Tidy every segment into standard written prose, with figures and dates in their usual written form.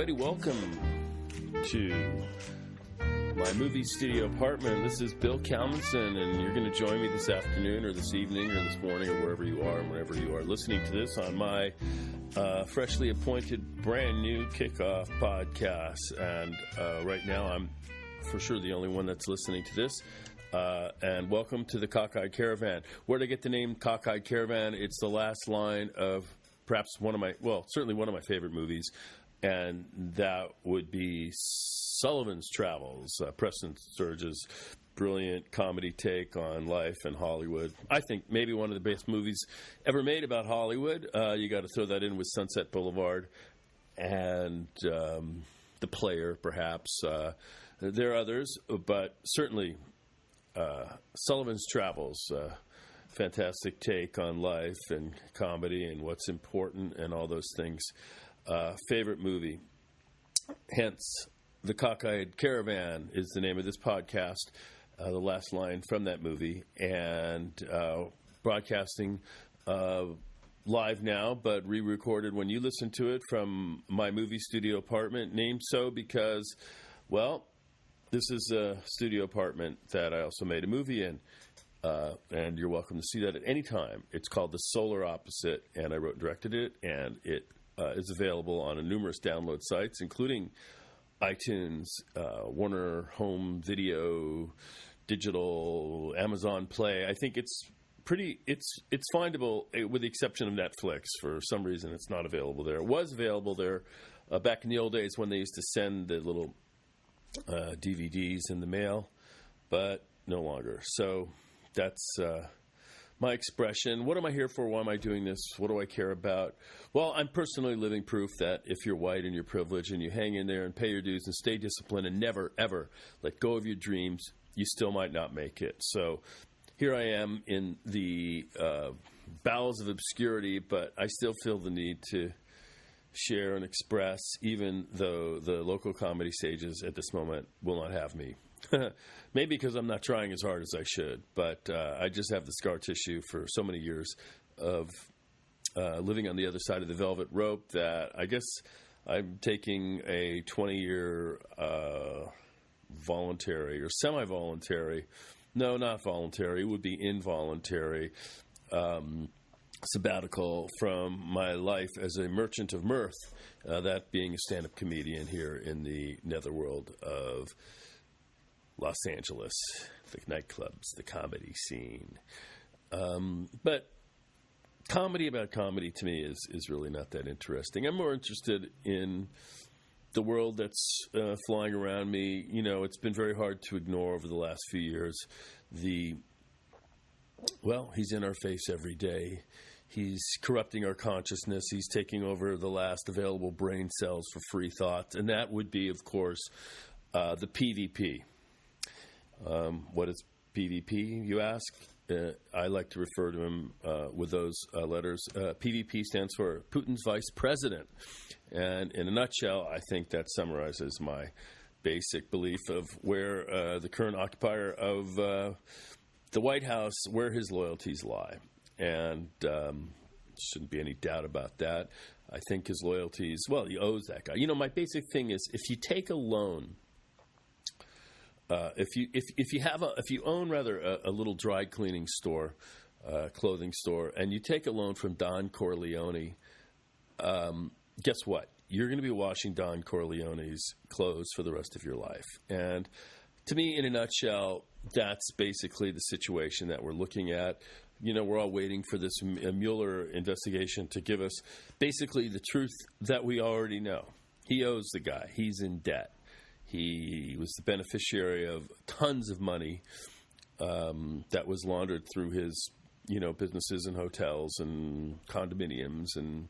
everybody. Welcome to my movie studio apartment. This is Bill Kalmanson, and you're going to join me this afternoon or this evening or this morning or wherever you are and whenever you are listening to this on my freshly appointed brand new kickoff podcast. And right now I'm for sure the only one that's listening to this. And welcome to the Cockeyed Caravan. Where did I get the name Cockeyed Caravan? It's the last line of perhaps certainly one of my favorite movies. And that would be Sullivan's Travels, Preston Sturges' brilliant comedy take on life and Hollywood. I think maybe one of the best movies ever made about Hollywood. You got to throw that in with Sunset Boulevard and The Player, perhaps. There are others, but certainly Sullivan's Travels, fantastic take on life and comedy and what's important and all those things. Favorite movie. Hence, The Cockeyed Caravan is the name of this podcast, the last line from that movie, and broadcasting live now, but re-recorded when you listen to it from my movie studio apartment, named so because, well, this is a studio apartment that I also made a movie in, and you're welcome to see that at any time. It's called The Solar Opposite, and I wrote and directed it, and it is available on numerous download sites, including iTunes, Warner Home Video, Digital, Amazon Play. I think it's findable with the exception of Netflix. For some reason, it's not available there. It was available there back in the old days when they used to send the little DVDs in the mail, but no longer. So that's my expression. What am I here for? Why am I doing this? What do I care about? Well, I'm personally living proof that if you're white and you're privileged and you hang in there and pay your dues and stay disciplined and never, ever let go of your dreams, you still might not make it. So here I am in the bowels of obscurity, but I still feel the need to share and express, even though the local comedy stages at this moment will not have me. Maybe because I'm not trying as hard as I should, but I just have the scar tissue for so many years of living on the other side of the velvet rope that I guess I'm taking a 20-year voluntary or semi-voluntary, no, not voluntary, it would be involuntary, sabbatical from my life as a merchant of mirth, that being a stand-up comedian here in the netherworld of Los Angeles, the nightclubs, the comedy scene. But comedy about comedy to me is really not that interesting. I'm more interested in the world that's flying around me. You know, it's been very hard to ignore over the last few years. He's in our face every day. He's corrupting our consciousness. He's taking over the last available brain cells for free thought. And that would be, of course, the PvP. What is PvP, you ask? I like to refer to him with those letters. PvP stands for Putin's Vice President. And in a nutshell, I think that summarizes my basic belief of where the current occupier of the White House, where his loyalties lie. And shouldn't be any doubt about that. I think his loyalties, well, he owes that guy. You know, my basic thing is if you take a loan, if you own a little dry cleaning store, clothing store, and you take a loan from Don Corleone, guess what? You're going to be washing Don Corleone's clothes for the rest of your life. And to me, in a nutshell, that's basically the situation that we're looking at. You know, we're all waiting for this Mueller investigation to give us basically the truth that we already know. He owes the guy. He's in debt. He was the beneficiary of tons of money that was laundered through his, businesses and hotels and condominiums and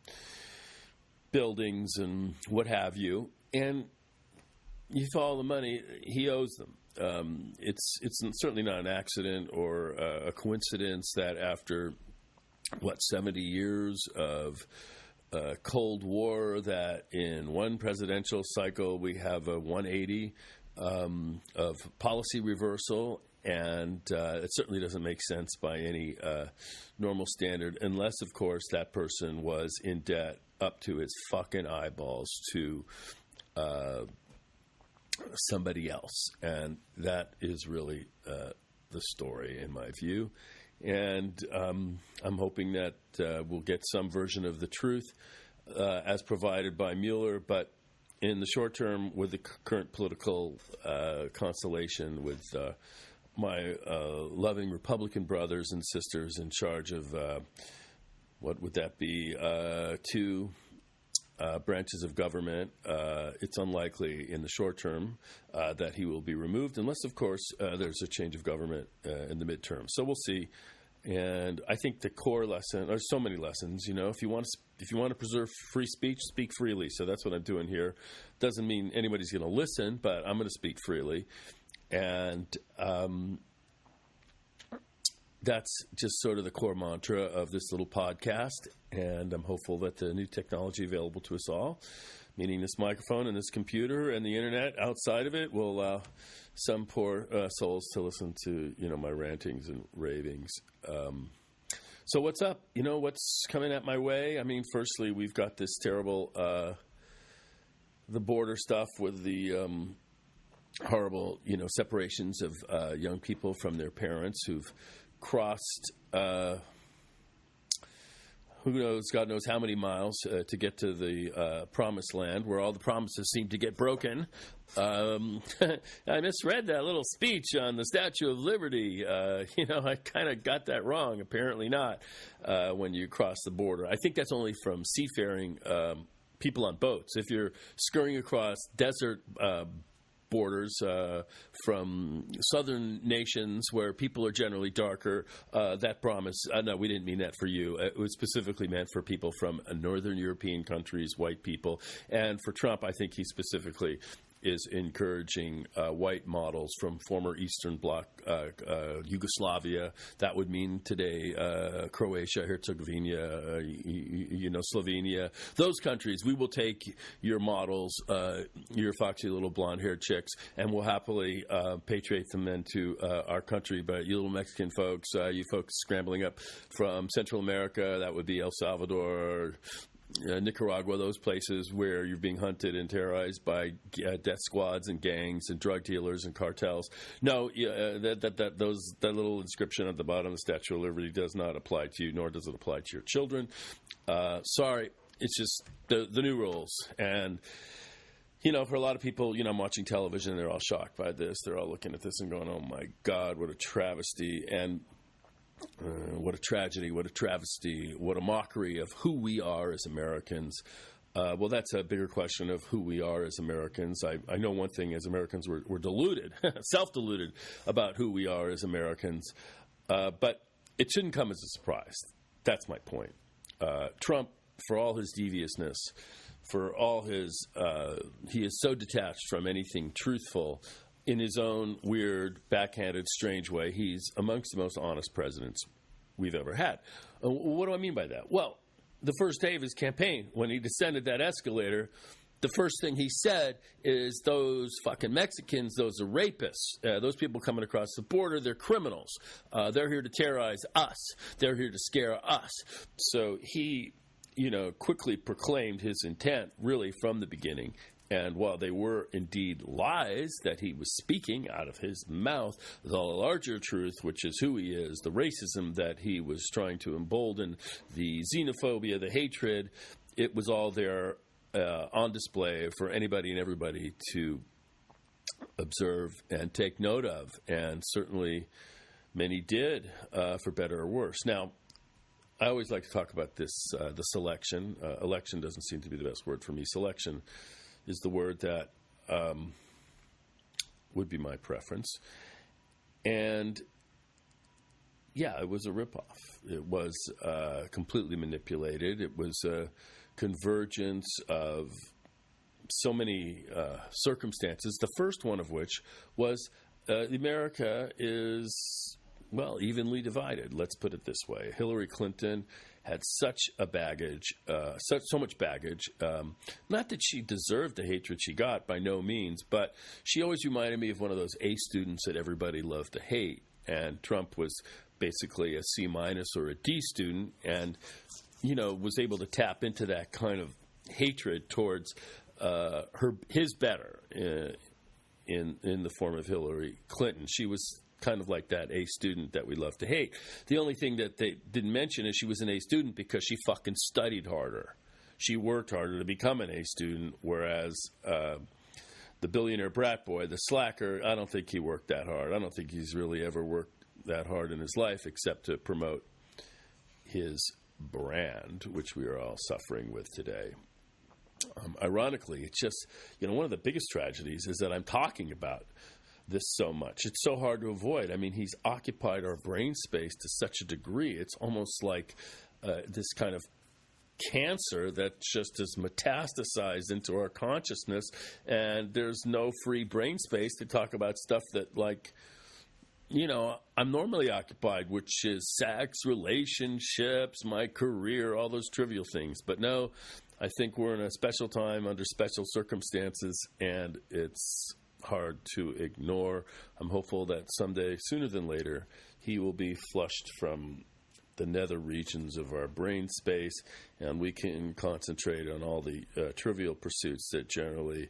buildings and what have you. And you follow the money, he owes them. It's certainly not an accident or a coincidence that after, 70 years of Cold War, that in one presidential cycle we have a 180 of policy reversal, and it certainly doesn't make sense by any normal standard, unless, of course, that person was in debt up to its fucking eyeballs to somebody else. And that is really the story, in my view. And I'm hoping that we'll get some version of the truth as provided by Mueller, but in the short term, with the current political constellation, with my loving Republican brothers and sisters in charge of, what would that be, two branches of government, it's unlikely in the short term that he will be removed, unless, of course, there's a change of government in the midterm. So we'll see. And I think the core lesson, there's so many lessons, if you want to preserve free speech, speak freely. So that's what I'm doing here. Doesn't mean anybody's going to listen, but I'm going to speak freely. And that's just sort of the core mantra of this little podcast. And I'm hopeful that the new technology available to us all, meaning this microphone and this computer and the internet outside of it, will allow some poor souls to listen to, my rantings and ravings. So what's up? What's coming at my way? I mean, firstly, we've got this terrible, the border stuff with the horrible, separations of young people from their parents who've crossed, who knows, God knows how many miles to get to the promised land, where all the promises seem to get broken. I misread that little speech on the Statue of Liberty. I kind of got that wrong. Apparently not when you cross the border. I think that's only from seafaring people on boats. If you're scurrying across desert borders from southern nations where people are generally darker, that promise, no, we didn't mean that for you. It was specifically meant for people from northern European countries, white people. And for Trump, I think he specifically is encouraging white models from former Eastern Bloc Yugoslavia. That would mean today Croatia, Herzegovina, Slovenia. Those countries, we will take your models, your foxy little blonde-haired chicks, and we'll happily patriate them into our country. But you little Mexican folks, you folks scrambling up from Central America, that would be El Salvador, Nicaragua, those places where you're being hunted and terrorized by death squads and gangs and drug dealers and cartels. No, that little inscription at the bottom of the Statue of Liberty does not apply to you, nor does it apply to your children. Sorry, it's just the new rules. And for a lot of people, I'm watching television and they're all shocked by this. They're all looking at this and going, oh my God, what a travesty. And what a tragedy, what a travesty, what a mockery of who we are as Americans. Well, that's a bigger question of who we are as Americans. I know one thing, as Americans, we're deluded, self-deluded about who we are as Americans. But it shouldn't come as a surprise. That's my point. Trump, for all his deviousness, for all his, he is so detached from anything truthful. In his own weird, backhanded, strange way, he's amongst the most honest presidents we've ever had. What do I mean by that? Well, the first day of his campaign, when he descended that escalator, the first thing he said is, those fucking Mexicans, those are rapists. Those people coming across the border, they're criminals. They're here to terrorize us. They're here to scare us. So he, quickly proclaimed his intent, really, from the beginning. And while they were indeed lies that he was speaking out of his mouth, the larger truth, which is who he is, the racism that he was trying to embolden, the xenophobia, the hatred, it was all there on display for anybody and everybody to observe and take note of. And certainly many did, for better or worse. Now, I always like to talk about this, the selection. Election doesn't seem to be the best word for me. Selection is the word that would be my preference. And, yeah, it was a ripoff. It was completely manipulated. It was a convergence of so many circumstances, the first one of which was America is, well, evenly divided, let's put it this way. Hillary Clinton had such a baggage, so much baggage. Not that she deserved the hatred she got, by no means, but she always reminded me of one of those A students that everybody loved to hate. And Trump was basically a C- or a D student, and was able to tap into that kind of hatred towards his better in the form of Hillary Clinton. She was kind of like that A student that we love to hate. The only thing that they didn't mention is she was an A student because she fucking studied harder. She worked harder to become an A student, whereas the billionaire brat boy, the slacker, I don't think he worked that hard. I don't think he's really ever worked that hard in his life except to promote his brand, which we are all suffering with today. Ironically, it's just, one of the biggest tragedies is that I'm talking about this so much. It's so hard to avoid. I mean, he's occupied our brain space to such a degree. It's almost like this kind of cancer that just is metastasized into our consciousness, and there's no free brain space to talk about stuff that, like, I'm normally occupied, which is sex, relationships, my career, all those trivial things. But no, I think we're in a special time under special circumstances, and it's hard to ignore. I'm hopeful that someday, sooner than later, he will be flushed from the nether regions of our brain space, and we can concentrate on all the trivial pursuits that generally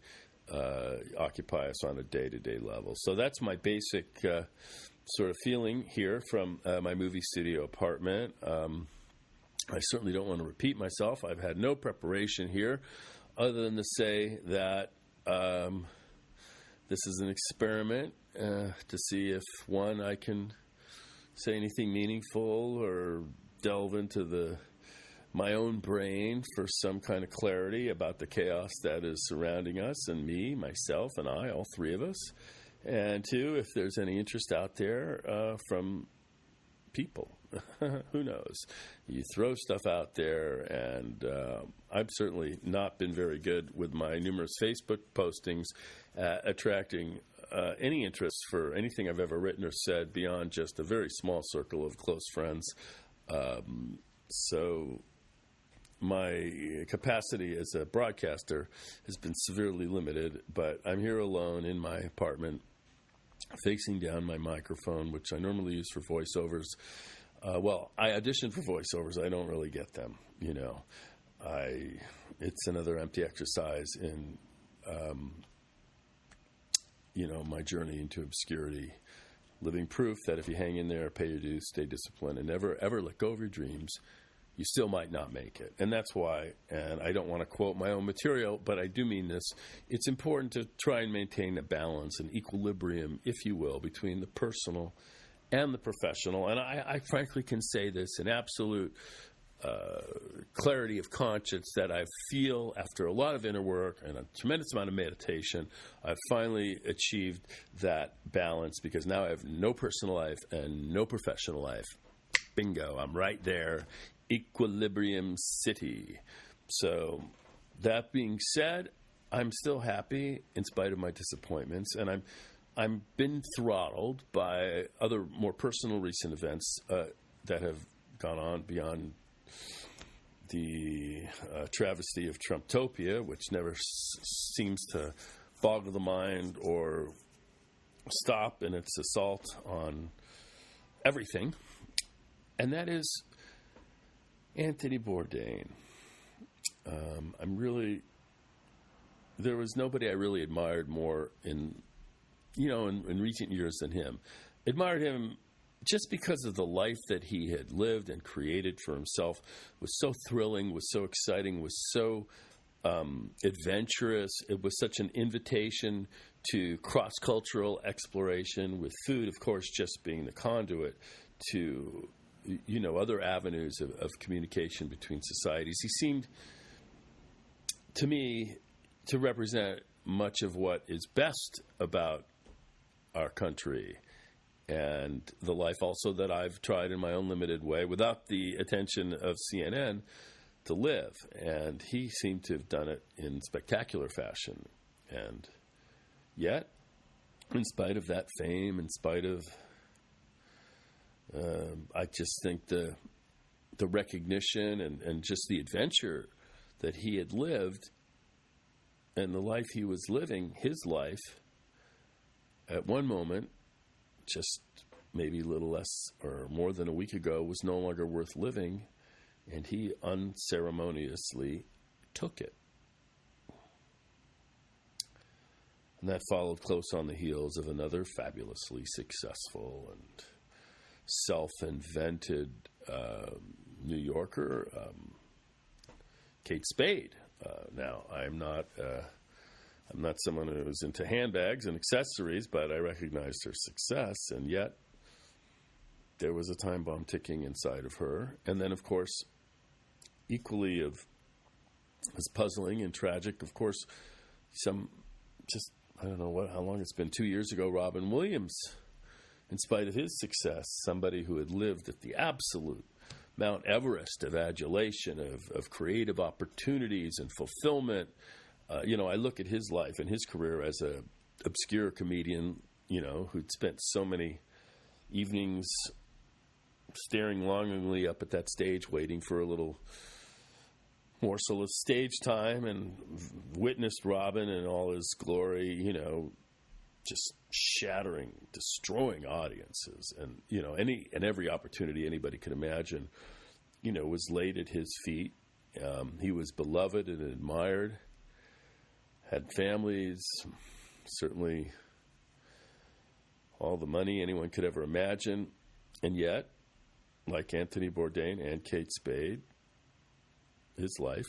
occupy us on a day-to-day level. So that's my basic sort of feeling here from my movie studio apartment. I certainly don't want to repeat myself. I've had no preparation here other than to say that this is an experiment to see if, one, I can say anything meaningful or delve into my own brain for some kind of clarity about the chaos that is surrounding us and me, myself, and I, all three of us. And two, if there's any interest out there from people. Who knows? You throw stuff out there, and I've certainly not been very good with my numerous Facebook postings attracting any interest for anything I've ever written or said beyond just a very small circle of close friends. So my capacity as a broadcaster has been severely limited, but I'm here alone in my apartment, facing down my microphone, which I normally use for voiceovers. I audition for voiceovers. I don't really get them, It's another empty exercise in, my journey into obscurity, living proof that if you hang in there, pay your dues, stay disciplined, and never, ever let go of your dreams, you still might not make it. And that's why, and I don't want to quote my own material, but I do mean this, it's important to try and maintain a balance, an equilibrium, if you will, between the personal and the professional. And I frankly can say this in absolute clarity of conscience that I feel after a lot of inner work and a tremendous amount of meditation, I've finally achieved that balance, because now I have no personal life and no professional life. Bingo, I'm right there. Equilibrium City. So that being said, I'm still happy in spite of my disappointments, and I'm been throttled by other more personal recent events that have gone on beyond the travesty of Trumptopia, which never seems to boggle the mind or stop in its assault on everything, and that is Anthony Bourdain. There was nobody I really admired more in recent years than him. Admired him just because of the life that he had lived and created for himself. Was so thrilling, was so exciting, was so adventurous. It was such an invitation to cross-cultural exploration, with food, of course, just being the conduit to other avenues of communication between societies. He seemed, to me, to represent much of what is best about our country, and the life also that I've tried in my own limited way, without the attention of CNN, to live. And he seemed to have done it in spectacular fashion. And yet, in spite of that fame, in spite of I just think the recognition and just the adventure that he had lived and the life he was living, his life, at one moment, just maybe a little less or more than a week ago, was no longer worth living, and he unceremoniously took it. And that followed close on the heels of another fabulously successful and self-invented New Yorker, Kate Spade. Now, I'm not someone who's into handbags and accessories, but I recognized her success, and yet there was a time bomb ticking inside of her. And then, of course, equally as puzzling and tragic, of course, I don't know how long it's been, 2 years ago, Robin Williams, in spite of his success, somebody who had lived at the absolute Mount Everest of adulation, of creative opportunities and fulfillment. I look at his life and his career as a obscure comedian, who'd spent so many evenings staring longingly up at that stage, waiting for a little morsel of stage time, and witnessed Robin in all his glory, just shattering, destroying audiences, and every opportunity anybody could imagine, was laid at his feet. He was beloved and admired, had families, certainly all the money anyone could ever imagine, and yet, like Anthony Bourdain and Kate Spade, his life,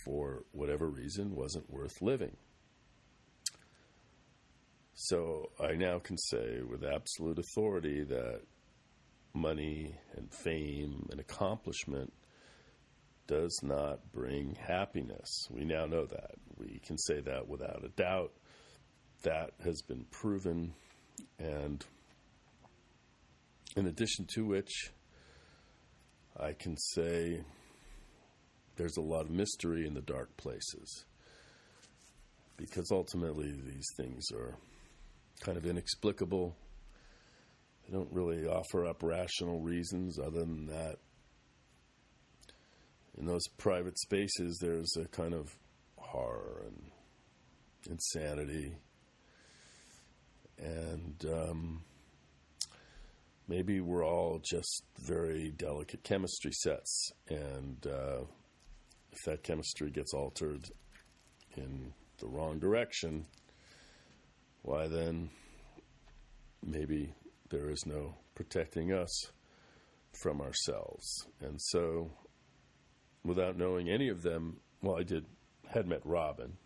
for whatever reason, wasn't worth living. So I now can say with absolute authority that money and fame and accomplishment does not bring happiness. We now know that. We can say that without a doubt. That has been proven, and in addition to which, I can say there's a lot of mystery in the dark places, because ultimately these things are kind of inexplicable. They don't really offer up rational reasons other than that. In those private spaces, there's a kind of horror and insanity. And maybe we're all just very delicate chemistry sets. And if that chemistry gets altered in the wrong direction, why then maybe there is no protecting us from ourselves. And so, without knowing any of them, had met Robin.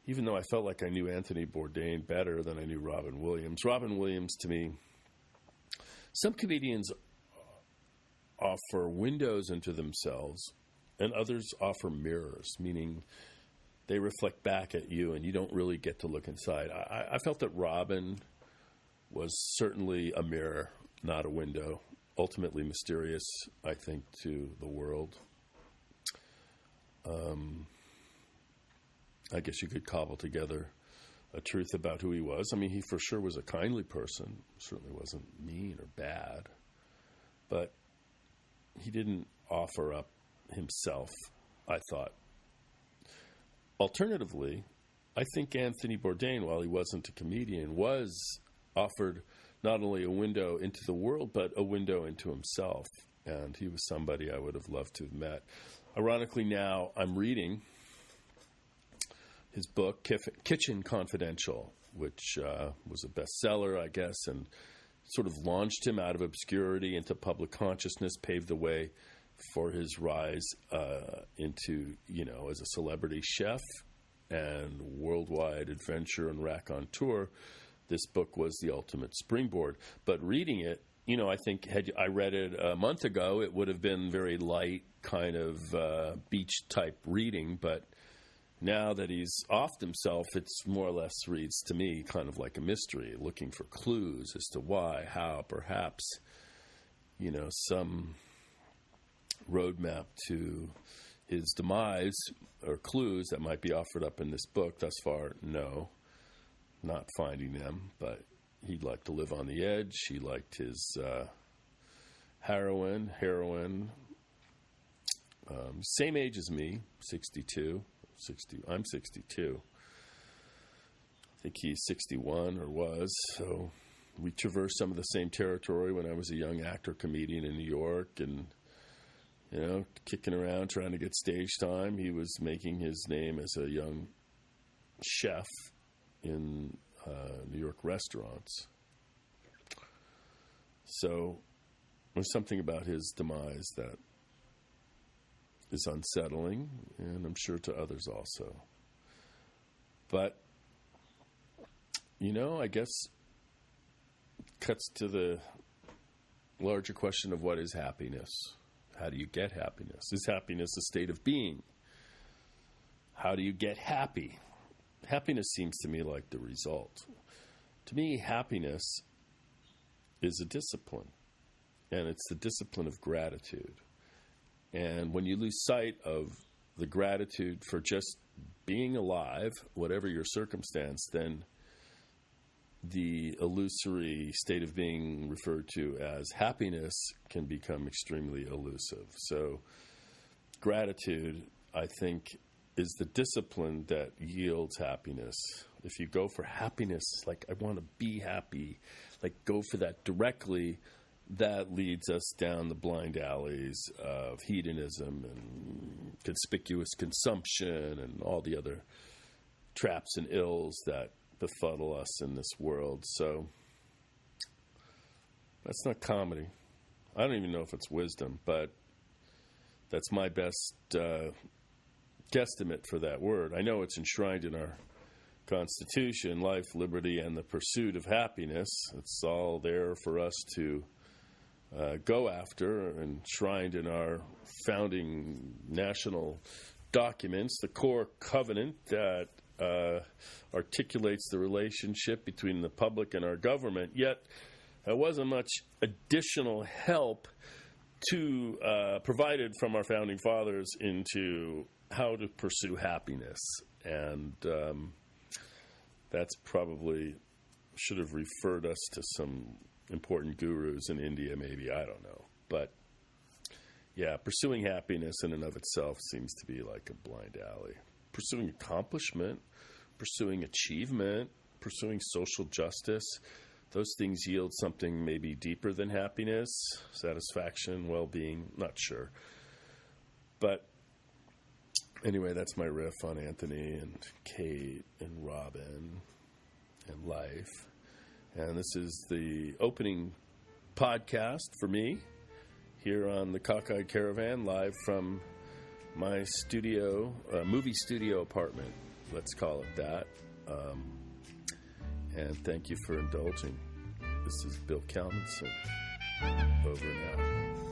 Even though I felt like I knew Anthony Bourdain better than I knew Robin Williams. Robin Williams, to me, some comedians offer windows into themselves, and others offer mirrors, meaning they reflect back at you and you don't really get to look inside. I felt that Robin was certainly a mirror, not a window. Ultimately mysterious, I think, to the world. I guess you could cobble together a truth about who he was. I mean, he for sure was a kindly person. Certainly wasn't mean or bad. But he didn't offer up himself, I thought. Alternatively, I think Anthony Bourdain, while he wasn't a comedian, was offered not only a window into the world, but a window into himself. And he was somebody I would have loved to have met. Ironically, now I'm reading his book, Kitchen Confidential, which was a bestseller, I guess, and sort of launched him out of obscurity into public consciousness, paved the way for his rise into, as a celebrity chef and worldwide adventure and raconteur. This book was the ultimate springboard. But reading it, I think had I read it a month ago, it would have been very light, kind of beach-type reading. But now that he's offed himself, it's more or less reads to me kind of like a mystery, looking for clues as to why, how, perhaps, some roadmap to his demise or clues that might be offered up in this book. Thus far, no, not finding them, but he liked to live on the edge. He liked his heroin, same age as me, 62. I'm 62. I think he's 61 or was, so we traversed some of the same territory when I was a young actor comedian in New York, and kicking around trying to get stage time. He was making his name as a young chef in New York restaurants. So there's something about his demise that is unsettling, and I'm sure to others also. But, I guess it cuts to the larger question of what is happiness? How do you get happiness? Is happiness a state of being? How do you get happy? Happiness seems to me like the result. To me, happiness is a discipline, and it's the discipline of gratitude. And when you lose sight of the gratitude for just being alive, whatever your circumstance, then the illusory state of being referred to as happiness can become extremely elusive. So gratitude, I think, is the discipline that yields happiness. If you go for happiness, like I want to be happy, like go for that directly, that leads us down the blind alleys of hedonism and conspicuous consumption and all the other traps and ills that befuddle us in this world. So that's not comedy. I don't even know if it's wisdom, but that's my best guesstimate for that word. I know it's enshrined in our Constitution, life, liberty, and the pursuit of happiness. It's all there for us to go after, enshrined in our founding national documents, the core covenant that articulates the relationship between the public and our government. Yet there wasn't much additional help provided from our founding fathers into how to pursue happiness. And that's probably should have referred us to some important gurus in India, maybe. I don't know. But yeah, pursuing happiness in and of itself seems to be like a blind alley. Pursuing accomplishment, pursuing achievement, pursuing social justice, those things yield something maybe deeper than happiness, satisfaction, well-being, not sure. But anyway, that's my riff on Anthony and Kate and Robin and life. And this is the opening podcast for me here on the Cockeyed Caravan, live from my studio, movie studio apartment, let's call it that. And thank you for indulging. This is Bill Kalmanson. Over now.